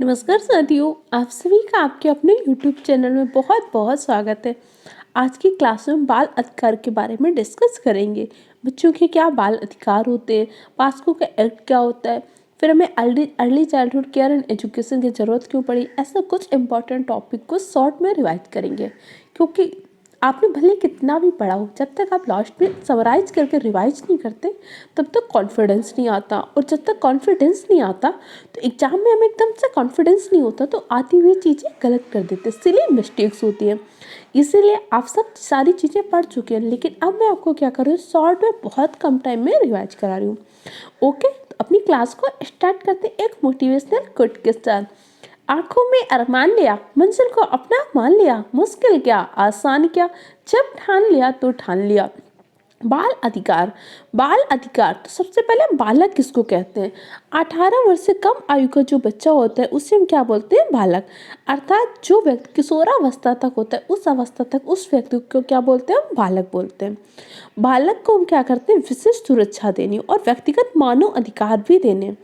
नमस्कार साथियों, आप सभी का आपके अपने यूट्यूब चैनल में बहुत बहुत स्वागत है। आज की क्लास में बाल अधिकार के बारे में डिस्कस करेंगे। बच्चों के क्या बाल अधिकार होते हैं, पास्को का एक्ट क्या होता है, फिर हमें early childhood care and education की ज़रूरत क्यों पड़ी, ऐसा कुछ इंपॉर्टेंट टॉपिक को शॉर्ट में रिवाइज करेंगे। क्योंकि आपने भले कितना भी पढ़ा हो, जब तक आप लास्ट में समराइज करके रिवाइज नहीं करते तब तक कॉन्फिडेंस नहीं आता, और जब तक कॉन्फिडेंस नहीं आता तो एग्जाम में हमें एकदम से कॉन्फिडेंस नहीं होता, तो आती हुई चीज़ें गलत कर देते, सिली मिस्टेक्स होती हैं। इसीलिए आप सब सारी चीज़ें पढ़ चुके हैं, लेकिन अब मैं आपको क्या कर रही हूँ, शॉर्ट में बहुत कम टाइम में रिवाइज करा रही हूँ। ओके, तो अपनी क्लास को स्टार्ट करते एक मोटिवेशनल कोट के साथ। आंखों में अरमान लिया, मंजिल को अपना मान लिया, मुश्किल क्या आसान क्या, जब ठान लिया तो ठान लिया। बाल अधिकार। बाल अधिकार तो सबसे पहले हम बालक किसको कहते हैं? 18 वर्ष से कम आयु का जो बच्चा होता है उसे हम क्या बोलते हैं? बालक। अर्थात जो व्यक्ति किशोरावस्था तक होता है उस अवस्था तक उस व्यक्ति को क्या बोलते हैं? हम बालक बोलते हैं। बालक को हम क्या करते हैं? विशिष्ट सुरक्षा देनी और व्यक्तिगत मानव अधिकार भी देने।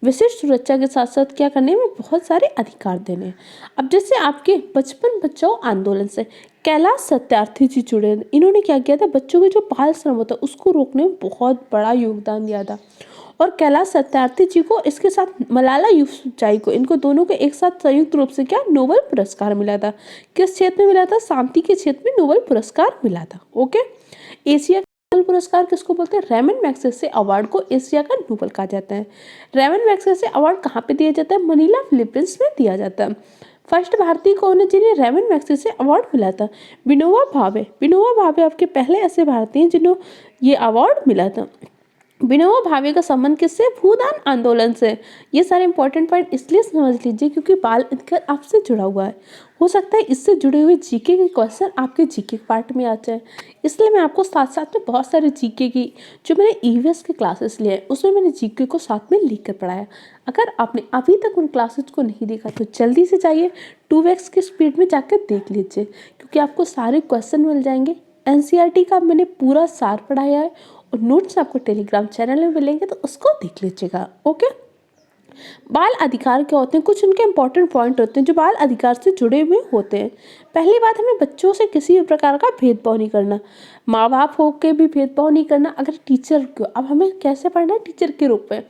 विशिष्ट सुरक्षा के साथ साथ क्या करने में बहुत सारे अधिकार देने। अब जैसे आपके बचपन बचाओ आंदोलन से कैलाश सत्यार्थी जी जुड़े, इन्होंने क्या किया था? बच्चों के जो बाल श्रम होता है उसको रोकने में बहुत बड़ा योगदान दिया था। और कैलाश सत्यार्थी जी को इसके साथ मलाला यूसुफजई को, इनको दोनों को एक साथ संयुक्त रूप से क्या नोबेल पुरस्कार मिला था। किस क्षेत्र में मिला था? शांति के क्षेत्र में नोबेल पुरस्कार मिला था। ओके, एशिया नोबेल पुरस्कार किसको बोलते हैं? रेमन मैग्सेसे अवार्ड को एशिया का नोबेल कहा जाता है। रेमन मैग्सेसे अवार्ड कहाँ पे दिया जाता है? मनीला फिलीपींस में दिया जाता है। फर्स्ट भारतीय कौन है जिन्हें रेमन मैग्सेसे अवार्ड मिला था? विनोबा भावे। विनोबा भावे आपके पहले ऐसे भारतीय हैं जिन्हें ये अवार्ड मिला था। विनोबा भावे का संबंध किससे? भूदान आंदोलन से। ये सारे इंपॉर्टेंट पॉइंट इसलिए समझ लीजिए क्योंकि बाल अधिकार आपसे जुड़ा हुआ है। हो सकता है इससे जुड़े हुए जीके के क्वेश्चन आपके जीके पार्ट में आ जाए, इसलिए मैं आपको साथ साथ में बहुत सारे जीके की जो मैंने ईवीएस के क्लासेस लिए हैं उसमें मैंने जीके को साथ में लिख कर पढ़ाया। अगर आपने अभी तक उन क्लासेस को नहीं देखा तो जल्दी से जाइए 2x की स्पीड में जाकर देख लीजिए, क्योंकि आपको सारे क्वेश्चन मिल जाएंगे। एनसीईआरटी का मैंने पूरा सार पढ़ाया है और नोट्स आपको टेलीग्राम चैनल में मिलेंगे, तो उसको देख लीजिएगा। ओके, बाल अधिकार क्या होते हैं? कुछ उनके इंपॉर्टेंट पॉइंट होते हैं जो बाल अधिकार से जुड़े हुए होते हैं। पहली बात, हमें बच्चों से किसी भी प्रकार का भेदभाव नहीं करना। माँ बाप होकर भी भेदभाव नहीं करना। अगर टीचर को, अब हमें कैसे पढ़ना है? टीचर के रूप में।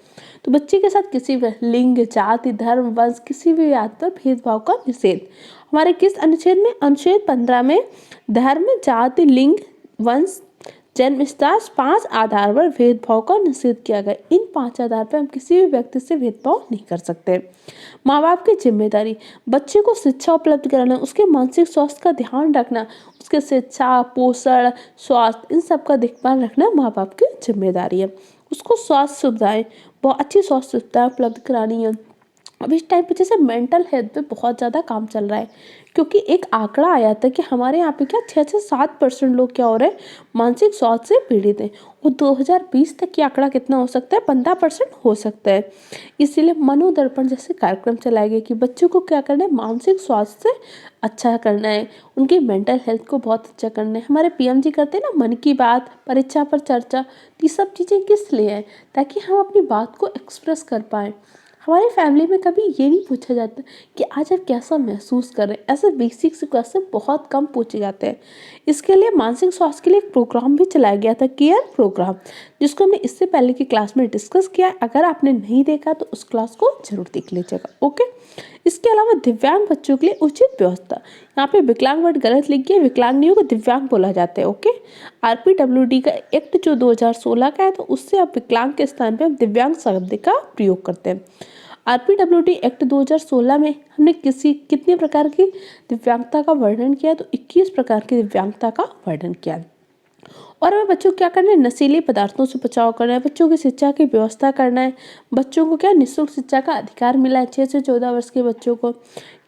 तो बच्चे के साथ किसी भी लिंग, जाति, धर्म, वंश, किसी भी बात पर भेदभाव का निषेध। हमारे किस अनुच्छेद में? अनुच्छेद 15 में धर्म, जाति, लिंग, वंश, जन्म स्थान 5 आधार पर भेदभाव का निषेध किया गया। इन 5 आधार पर हम किसी भी व्यक्ति से भेदभाव नहीं कर सकते। माँ बाप की जिम्मेदारी, बच्चे को शिक्षा उपलब्ध कराना, उसके मानसिक स्वास्थ्य का ध्यान रखना, उसके शिक्षा, पोषण, स्वास्थ्य, इन सब का देखभाल रखना माँ बाप की जिम्मेदारी है। उसको स्वास्थ्य सुविधाएं, बहुत अच्छी स्वास्थ्य सुविधाएं उपलब्ध करानी है। अब इस टाइम पे जैसे मेंटल हेल्थ पे बहुत ज़्यादा काम चल रहा है, क्योंकि एक आंकड़ा आया था कि हमारे यहाँ पे क्या 6 से 7% लोग क्या हो रहे हैं? मानसिक स्वास्थ्य से पीड़ित हैं। और 2020 तक ये आंकड़ा कितना हो सकता है? 15% हो सकता है। इसीलिए मनोदर्पण जैसे कार्यक्रम चलाए गए कि बच्चों को क्या करना है? मानसिक स्वास्थ्य से अच्छा करना है, उनकी मेंटल हेल्थ को बहुत अच्छा करना है। हमारे पीएम जी करते हैं ना मन की बात, परीक्षा पर चर्चा, ये सब चीज़ें किस लिए हैं? ताकि हम अपनी बात को एक्सप्रेस कर पाएँ। हमारी फैमिली में कभी ये नहीं पूछा जाता कि आज आप कैसा महसूस कर रहे हैं। ऐसे बेसिक से क्वेश्चन बहुत कम पूछे जाते हैं। इसके लिए मानसिक स्वास्थ्य के लिए एक प्रोग्राम भी चलाया गया था, केयर प्रोग्राम, जिसको हमने इससे पहले की क्लास में डिस्कस किया। अगर आपने नहीं देखा तो उस क्लास को जरूर देख लीजिएगा। ओके, इसके अलावा दिव्यांग बच्चों के लिए उचित व्यवस्था। यहाँ पे विकलांग वर्ड गलत लिख गया, विकलांगियों को दिव्यांग बोला जाता है। ओके, आरपीडब्ल्यूडी का एक्ट जो 2016 का है, तो उससे आप विकलांग के स्थान पे हम दिव्यांग शब्द का प्रयोग करते हैं। आरपीडब्ल्यूडी एक्ट 2016 में हमने कितने प्रकार की दिव्यांगता का वर्णन किया? तो 21 प्रकार की दिव्यांगता का वर्णन किया। और हमें बच्चों को क्या करना है? नशीले पदार्थों से बचाव करना है, बच्चों की शिक्षा की व्यवस्था करना है। बच्चों को क्या निःशुल्क शिक्षा का अधिकार मिला है 6 से 14 वर्ष के बच्चों को।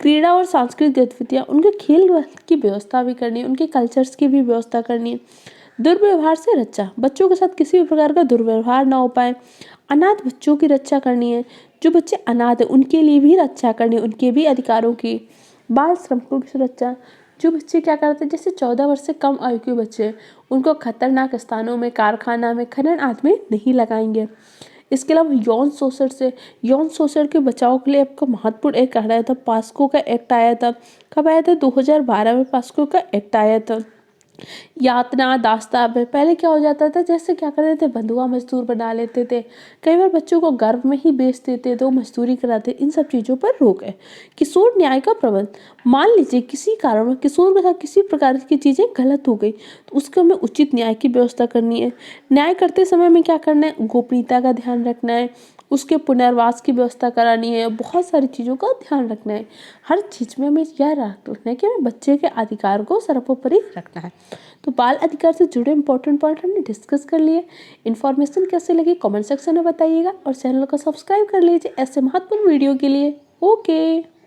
क्रीड़ा और सांस्कृतिक गतिविधियाँ, उनके खेल की व्यवस्था भी करनी है, उनके कल्चर्स की भी व्यवस्था करनी है। दुर्व्यवहार से रक्षा, बच्चों के साथ किसी भी प्रकार का दुर्व्यवहार ना हो पाए। अनाथ बच्चों की रक्षा करनी है, जो बच्चे अनाथ हैं उनके लिए भी रक्षा करनी है, उनके भी अधिकारों की। बाल श्रमिकों की सुरक्षा, जो बच्चे क्या करते हैं, जैसे 14 वर्ष से कम आयु के बच्चे, उनको खतरनाक स्थानों में, कारखाना में, खनन आदि में नहीं लगाएंगे। इसके अलावा यौन शोषण के बचाव के लिए आपका महत्वपूर्ण एक आया था, पास्को का एक्ट आया था। कब आया था? 2012 में पास्को का एक्ट आया था। यातना दास्तां में पहले क्या हो जाता था, जैसे क्या करते थे, बंधुआ मजदूर बना लेते थे, कई बार बच्चों को गर्भ में ही बेच देते तो मजदूरी कराते। इन सब चीज़ों पर रोक है। किशोर न्याय का प्रबंध, मान लीजिए किसी कारण किशोर के साथ किसी प्रकार की चीज़ें गलत हो गई तो उसको हमें उचित न्याय की व्यवस्था करनी है। न्याय करते समय में क्या करना है, गोपनीयता का ध्यान रखना है, उसके पुनर्वास की व्यवस्था करानी है, बहुत सारी चीज़ों का ध्यान रखना है। हर चीज़ में हमें यह रखना है कि हमें बच्चे के अधिकार को सर्वोपरि रखना है। तो बाल अधिकार से जुड़े इंपॉर्टेंट पॉइंट हमने डिस्कस कर लिए। इन्फॉर्मेशन कैसे लगी कमेंट सेक्शन में बताइएगा और चैनल को सब्सक्राइब कर लीजिए ऐसे महत्वपूर्ण वीडियो के लिए। ओके।